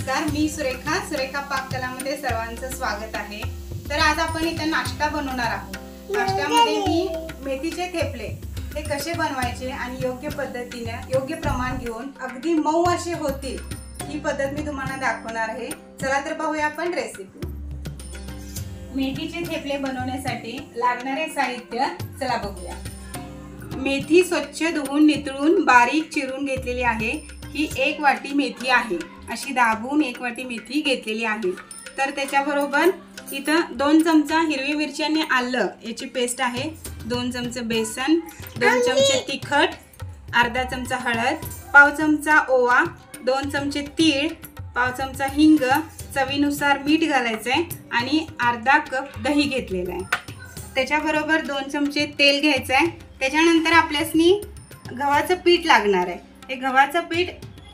नमस्कार, मी सुरेखा पाककलामध्ये सर्वांचं स्वागत आहे। तर आज आपण इथे नाश्ता बनवणार आहोत। नाश्त्यामध्ये मी मेथीचे थेपले हे कसे बनवायचे आणि योग्य पद्धतीने योग्य प्रमाण घेऊन अगदी मऊ असे होतील ही पद्धत मी तुम्हाला दाखवणार आहे। चला तर पाहूया आपण रेसिपी। मेथीचे थेपले बनवण्यासाठी लागणारे साहित्य चला बघूया। मेथी स्वच्छ धुवून नितळून बारीक चिरून घेतलेली आहे। ही 1 वाटी मेथी आहे। अशी दाबून 1 वाटी मेथी घेतलेली आहे। तर त्याच्याबरोबर इथं 2 चमचा हिरवी मिरची आणि आलं याची पेस्ट आहे, 2 चमचे बेसन, 2 चमचे तिखट, अर्धा चमचा हळद, पाव चमचा ओवा, 2 चमचे तीळ, पाव चमचा हिंग, चवीनुसार मीठ घालायचं आहे आणि अर्धा कप दही घेतलेला आहे। त्याच्याबरोबर 2 चमचे तेल घ्यायचं आहे। त्याच्यानंतर आपल्यासनी गव्हाचं पीठ लागणार आहे। हे गव्हाचं पीठ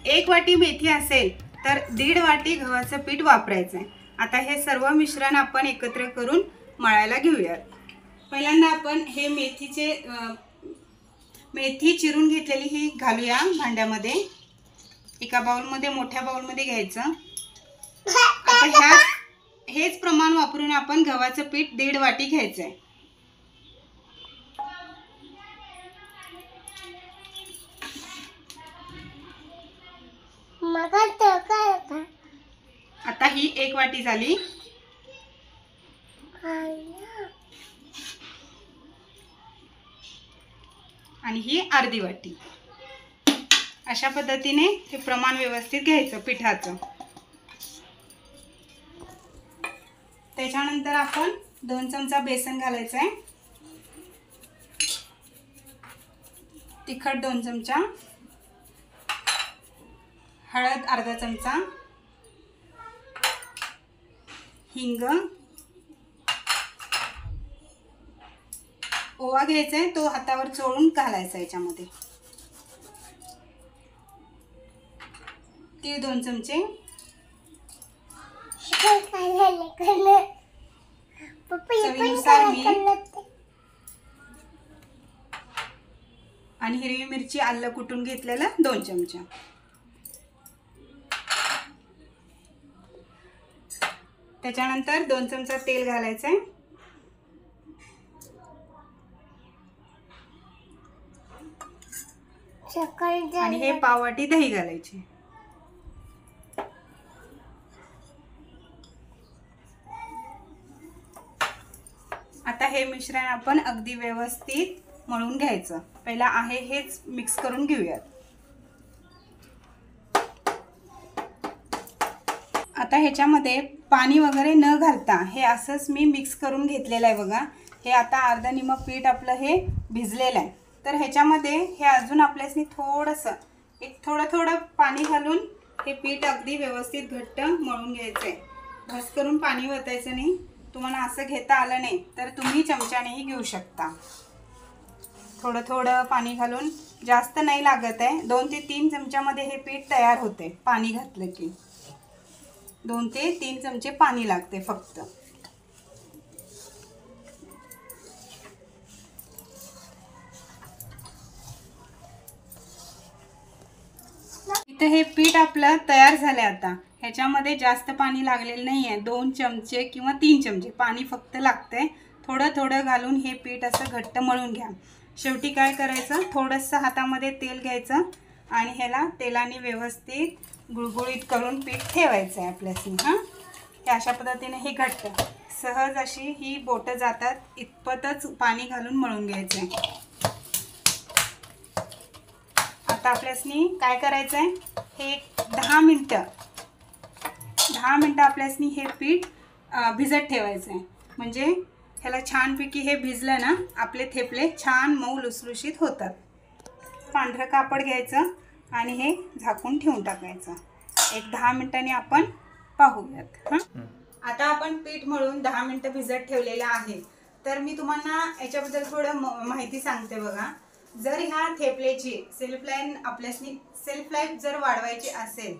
1 वाटी मेथी असेल तर 1.5 वाटी गव्हाचं पीठ वापरायचं आहे। आता हे सर्व मिश्रण आपण एकत्र करून मळायला घेऊया। पहिल्यांदा आपण हे मेथी चिरून घेतलेली ही घालूया भांड्यामध्ये। एका बाउलमध्ये मोठ्या बाउलमध्ये घ्यायचं। आता हेच प्रमाण वापरून आपण गव्हाचं पीठ 1.5 वाटी घ्यायचं आहे। आता ही 1 वाटी झाली आणि ही अर्धी वाटी। अशा पद्धतीने हे प्रमाण व्यवस्थित घ्यायचं पिठाचं। त्याच्यानंतर आपण 2 चमचा बेसन घालायचं आहे, तिखट 2 चमचा, हळद अर्धा चमचा, हिंग, ओवा घ्यायचा आहे, तो हातावर चोळून घालायचा याच्यामध्ये, तीळ 2 चमचे, चवीनुसार मीठ आणि हिरवी मिरची आलं कुटून घेतलेलं 2 चमचे। त्याच्यानंतर 2 चमचा तेल घालायचं आहे। आणि हे पाव वाटी दही घालायची। आता हे मिश्रण आपण अगदी व्यवस्थित मळून घ्यायचं। पहिला आहे हेच मिक्स करून घेऊयात। आता ह्याच्यामध्ये पाणी वगैरे न घालता हे असंच मी मिक्स करून घेतलेलं आहे बघा। हे आता अर्धा निम्म पीठ आपलं हे भिजलेलं आहे। तर ह्याच्यामध्ये हे अजून आपल्यासनी थोडंसं थोडं पाणी घालून हे पीठ अगदी व्यवस्थित घट्ट मळून घ्यायचं आहे। घस करून पाणी ओतायचं नाही। तुम्हाला असं घेता आलं नाही तर तुम्ही चमच्यानेही घेऊ शकता। थोडं पाणी घालून, जास्त नाही लागत आहे। 2 ते 3 चमच्यामध्ये हे पीठ तयार होते। पाणी घातलं की 2 ते 3 चमचे पाणी लागते फक्त। इथे हे पीठ आपलं तयार झालं। आता ह्याच्यामध्ये जास्त पाणी लागलेलं नाही आहे। 2 चमचे किंवा 3 चमचे पाणी फक्त लागते। थोडं घालून हे पीठ असं घट्ट मळून घ्या। शेवटी काय करायचं, थोडंसं हातामध्ये तेल घ्यायचं आणि ह्याला तेलाने व्यवस्थित गुळगुळीत करून पीठ ठेवायचं आहे आपल्यासनी। हे अशा पद्धतीने हे घट्ट सहज अशी ही बोटं जातात इतपतच पाणी घालून मळून घ्यायचं आहे। आता आपल्यासनी काय करायचं आहे, हे 10 मिनिटं आपल्यासनी हे पीठ भिजत ठेवायचं आहे। म्हणजे ह्याला छानपैकी हे भिजलं ना, आपले थेपले छान मऊ लुसलुशीत होतात। पांढरं कापड घ्यायचं आणि हे झाकून ठेवून टाकायचं। एक 10 मिनिटांनी आपण पाहूयात। आता आपण पीठ मळून 10 मिनिटं भिजत ठेवलेलं आहे। तर मी तुम्हाला याच्याबद्दल थोडं माहिती सांगते बघा। जर ह्या थेपलेची सेल्फ लाईफ जर वाढवायची असेल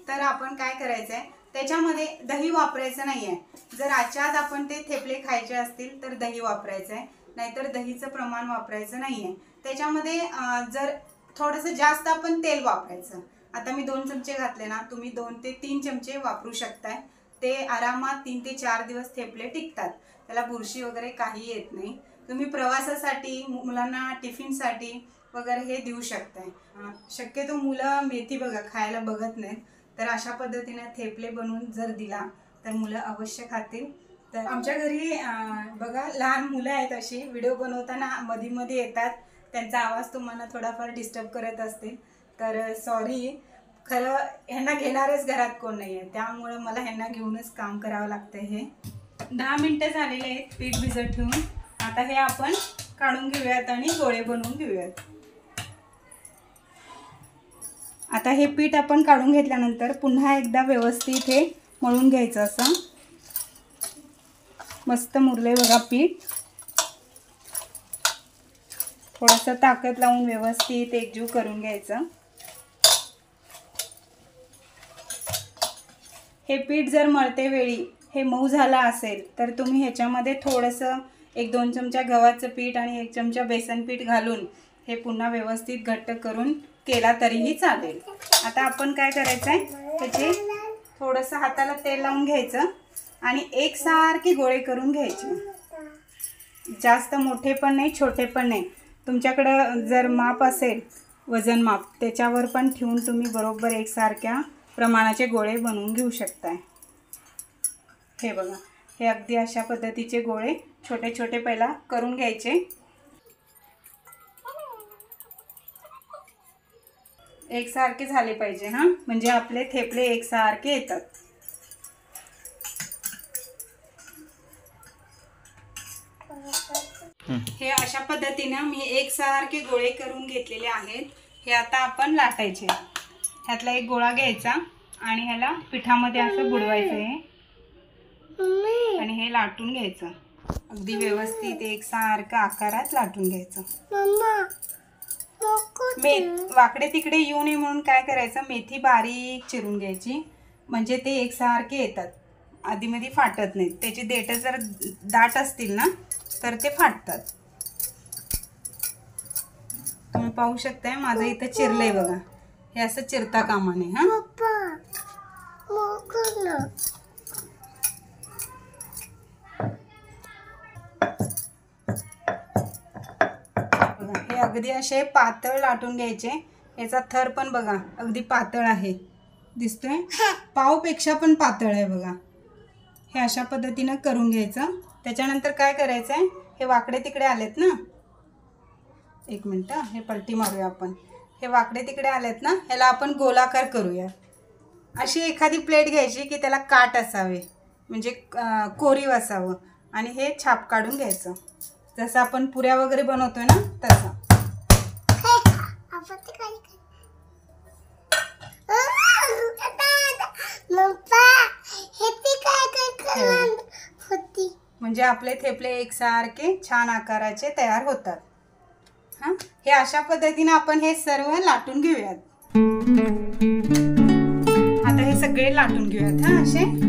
तर आपण काय करायचं आहे, त्याच्यामध्ये दही वापरायचं नाही आहे। जर आजच्याच आपण ते थेपले खायचे असतील तर दही वापरायचं आहे, नाहीतर दहीचं प्रमाण वापरायचं नाही आहे। त्याच्यामध्ये जर थोडंसं जास्त आपण तेल वापरायचं। आता मी 2 चमचे घातले ना, तुम्ही 2 ते 3 चमचे वापरू शकताय. ते आरामात 3 ते 4 दिवस थेपले टिकतात. त्याला बुरशी वगैरे काही येत नाही. तुम्ही प्रवासासाठी, मुलांना टिफिनसाठी वगैरे हे देऊ शकताय. शक्यतो मुलं मेथी बघा खायला बघत नाहीत, तर अशा पद्धतीने थेपले बनवून जर दिला तर मुलं अवश्य खातील. तर आमच्या घरी बघा लहान मुलं आहेत, अशी व्हिडिओ बनवताना मध्ये मध्ये येतात. त्यांचा आवाज तुम्हाला थोडाफार डिस्टर्ब करत असतील, तर सॉरी. खरं ह्यांना घेणारच घरात कोण नाही आहे, त्यामुळे मला ह्यांना घेऊनच काम करावं लागतं. हे 10 मिनटं झालेले आहेत पीठ भिजत ठेवून. आता हे आपण काढून घेऊयात आणि गोळे बनवून घेऊयात. आता हे पीठ आपण काढून घेतल्यानंतर पुन्हा एकदा व्यवस्थित हे मळून घ्यायचं. असं मस्त मुरले बघा पीठ. थोडंसं ताकद लावून व्यवस्थित एकजीव करून घ्यायचं. हे पीठ जर मळते वेळी हे मऊ झालं असेल तर तुम्ही ह्याच्यामध्ये थोडंसं 1-2 चमचा गव्हाचं पीठ आणि 1 चमचा बेसन पीठ घालून हे पुन्हा व्यवस्थित घट्ट करून केला तरीही चालेल. आता आपण काय करायचं आहे, त्याचे थोडंसं हाताला तेल लावून घ्यायचं आणि एकसारखे गोळे करून घ्यायचे. जास्त मोठे पण नाही, छोटे पण नाही. तुमच्याकडं जर माप असेल, वजन माप, त्याच्यावर पण ठेवून तुम्ही बरोबर एकसारख्या प्रमाणाचे गोळे बनवून घेऊ शकताय. हे बघा, हे अगदी अशा पद्धतीचे गोळे छोटे छोटे पहिला करून घ्यायचे. एकसारखे झाले पाहिजे हां, म्हणजे आपले थेपले एकसारखे येतात. हे अशा पद्धतीने मी एकसारखे गोळे करून घेतलेले आहेत. हे आता आपण लाटायचे. ह्यातला एक गोळा घ्यायचा आणि ह्याला पिठामध्ये असं बुडवायचं आहे आणि हे लाटून घ्यायचं. अगदी व्यवस्थित एकसारखं आकारात लाटून घ्यायचं. वाकडे तिकडे येऊ नये म्हणून काय करायचं, मेथी बारीक चिरून घ्यायची, म्हणजे ते एकसारखे येतात, आधीमध्ये फाटत नाहीत. त्याची देठं जर दाट असतील ना तर ते फाटतात. तुम्ही पाहू शकताय माझं इथं चिरलंय बघा. हे असं चिरता कामा नये हां. बघा, हे अगदी असे पातळ लाटून घ्यायचे. याचा थर पण बघा अगदी पातळ आहे, दिसतोय, पावपेक्षा पण पातळ आहे बघा. हे अशा पद्धतीनं करून घ्यायचं. त्याच्यानंतर काय करायचं आहे, हे वाकडे तिकडे आलेत ना, 1 मिनटं हे पलटी मारूया आपण. हे वाकडे तिकडे आलेत ना, ह्याला आपण गोलाकार करूया. अशी एखादी प्लेट घ्यायची की त्याला काट असावे, म्हणजे कोरीव असावं, आणि हे छाप काढून घ्यायचं, जसं आपण पुऱ्या वगैरे बनवतोय ना तसं. म्हणजे आपले थेपले एकसारखे छान आकाराचे तयार होतात. हां, हे अशा पद्धतीने आपण हे सर्व लाटून घेऊयात. आता हे सगळे लाटून घेऊयात हां असे.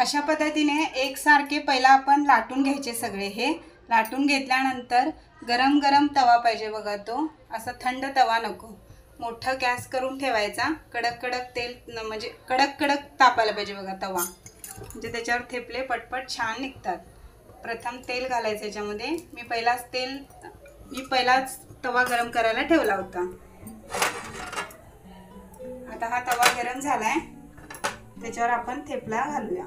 अशा पद्धतीने एकसारखे पहिला आपण लाटून घ्यायचे सगळे. हे लाटून घेतल्यानंतर गरम गरम तवा पाहिजे बघा, तो असा थंड तवा नको, मोठा गॅस करून ठेवायचा. कडक कडक तेल, म्हणजे कडक कडक तापायला पाहिजे बघा तवा, म्हणजे त्याच्यावर थेपले पटपट छान निघतात. प्रथम तेल घालायचं याच्यामध्ये. मी पहिलाच तवा गरम करायला ठेवला होता. आता हा तवा गरम झालाय, त्याच्यावर आपण थेपला घालूया.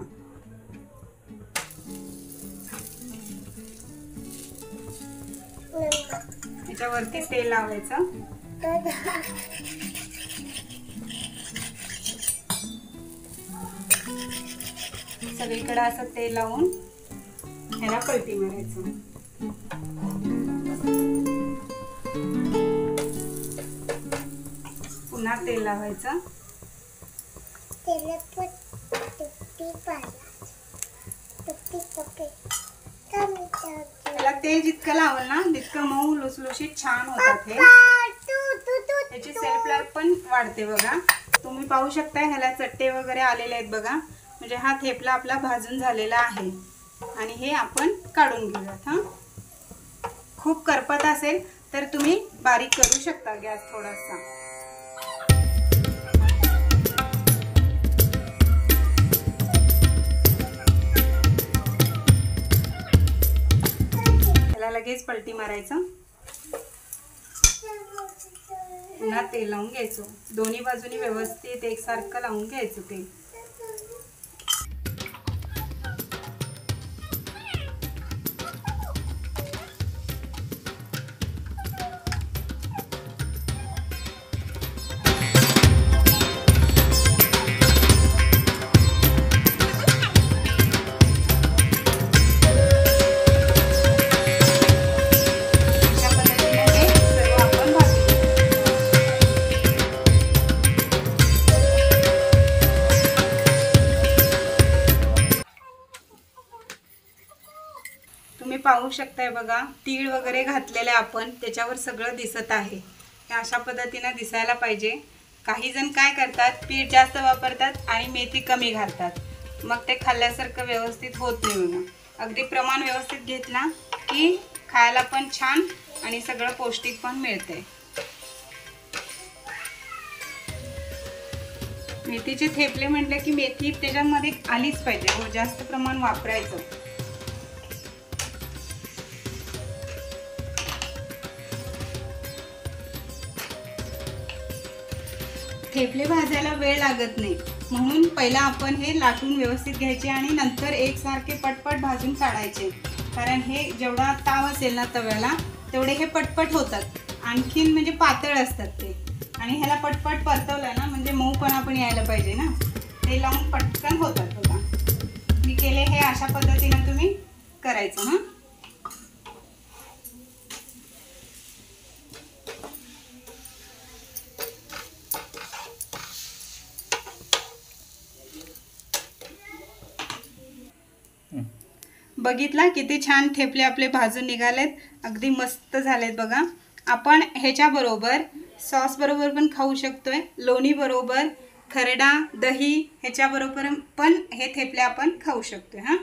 याच्यावरती तेल लावायचं. सगळीकडे असं तेल लावून ह्याला पलटी मारायचं. पुन्हा तेल लावायचं. त्याला तेल जितकं लावल ना तितकं मऊ लुसलुशीत छान होतात. हे याची सेल्फ लाईफ पण वाढते बघा. तुम्ही पाहू शकता ह्याला चट्टे वगैरे आलेले आहेत बघा. म्हणजे हा थेपला आपला भाजून झालेला आहे आणि हे आपण काढून घेऊयात. हा खूप करपत असेल तर तुम्ही बारीक करू शकता गॅस थोडासा. त्याला लगेच पलटी मारायचं. पुन्हा तेल लावून घ्यायचं. दोन्ही बाजूनी व्यवस्थित एकसारखं लावून घ्यायचं तेल. तुम्ही पाहू शकताय बघा, तीळ वगैरे घातलेले आपण त्याच्यावर सगळं दिसत आहे. हे अशा पद्धतीने दिसायला पाहिजे. काही जण काय करतात, पीठ जास्त वापरतात आणि मेथी कमी घालतात, मग ते खाल्ल्यासारखं व्यवस्थित होत नाही म्हणून. अगदी प्रमाण व्यवस्थित घेतला की खायला पण छान आणि सगळं पौष्टिक पण मिळते. मेथीचे थेपले म्हटले की मेथी त्याच्यामध्ये आलीच पाहिजे. हो, जास्त प्रमाण वापरायचं. थेपले भाजायला वेळ लागत नाही म्हणून पहिला आपण हे लाटून व्यवस्थित घ्यायचे आणि नंतर एकसारखे पटपट भाजून काढायचे. कारण हे जेवढा ताव असेल ना तव्याला तेवढे हे पटपट होतात. आणखीन म्हणजे पातळ असतात ते. आणि ह्याला पटपट परतवलं ना म्हणजे मऊपणा पण यायला पाहिजे ना. ते लावून पटकन होतात बघा. मी केले हे अशा पद्धतीने तुम्ही करायचं. हां, बघितला किती छान थेपले आपले भाजून निघालेत. अगदी मस्त झालेत बघा. आपण ह्याच्या बरोबर सॉस बरोबर पण खाऊ शकतोय. लोणी बरोबर, खरडा, दही ह्याच्या बरोबर पण हे थेपले आपण खाऊ शकतोय. हां,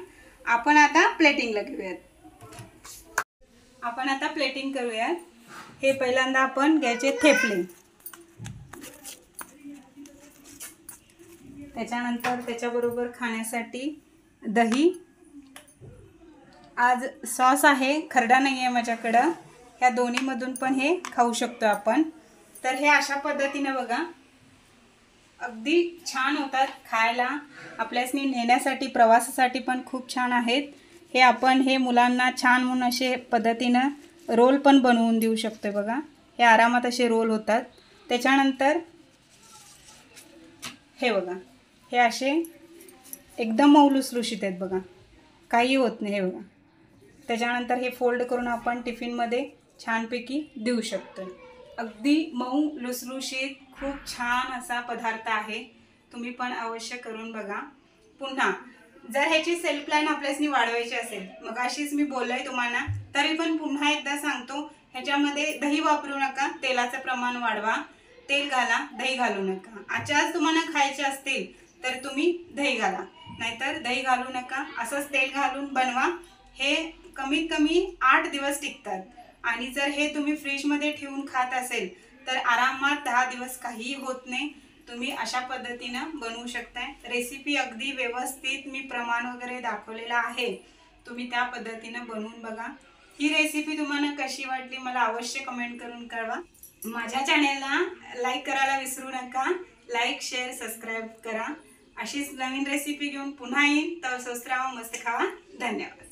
आपण आता प्लेटिंगला घेऊयात. आपण आता प्लेटिंग करूयात. हे पहिल्यांदा आपण घ्यायचे थेपले. त्याच्यानंतर त्याच्याबरोबर खाण्यासाठी दही. आज सॉस आहे, खरडा नाही आहे माझ्याकडं. ह्या दोन्हीमधून पण हे खाऊ शकतो आपण. तर हे अशा पद्धतीने बघा अगदी छान होतात खायला. आपल्यासनी नेण्यासाठी प्रवासासाठी पण खूप छान आहेत. हे आपण हे मुलांना छान म्हणून असे पद्धतीनं रोल पण बनवून देऊ शकतो बघा. हे आरामात असे रोल होतात. त्याच्यानंतर हे बघा, हे असे एकदम मऊ लुसलुशीत आहेत बघा, काही होत नाही. हे बघा, त्याच्यानंतर हे फोल्ड करून आपण टिफिनमध्ये छानपैकी देऊ शकतो. अगदी मऊ लुसलुशीत खूप छान असा पदार्थ आहे. तुम्ही पण अवश्य करून बघा. पुन्हा जर ह्याची सेल्फ लाईन आपल्यासनी वाढवायची असेल, मग अशीच मी बोललोय तुम्हाला, तरी पण पुन्हा एकदा सांगतो, ह्याच्यामध्ये दही वापरू नका. तेलाचं प्रमाण वाढवा. तेल घाला, दही घालू नका. आजच्याच तुम्हाला खायचे असतील तर तुम्ही दही घाला, नाहीतर दही घालू नका. असंच तेल घालून बनवा. हे कमीत कमी 8 दिवस टिकतात. आणि जर हे तुम्ही फ्रीजमध्ये ठेवून खात असेल तर आरामात 10 दिवस काहीही होत नाही. तुम्ही अशा पद्धतीनं बनवू शकताय. रेसिपी अगदी व्यवस्थित मी प्रमाण वगैरे दाखवलेलं आहे. तुम्ही त्या पद्धतीनं बनवून बघा. ही रेसिपी तुम्हाला कशी वाटली मला अवश्य कमेंट करून कळवा. माझ्या चॅनेलला लाईक करायला विसरू नका. लाईक, शेअर, सबस्क्राईब करा. अशीच नवीन रेसिपी घेऊन पुन्हा येईन. तर स्वस्त राहा, मस्त खावा. धन्यवाद.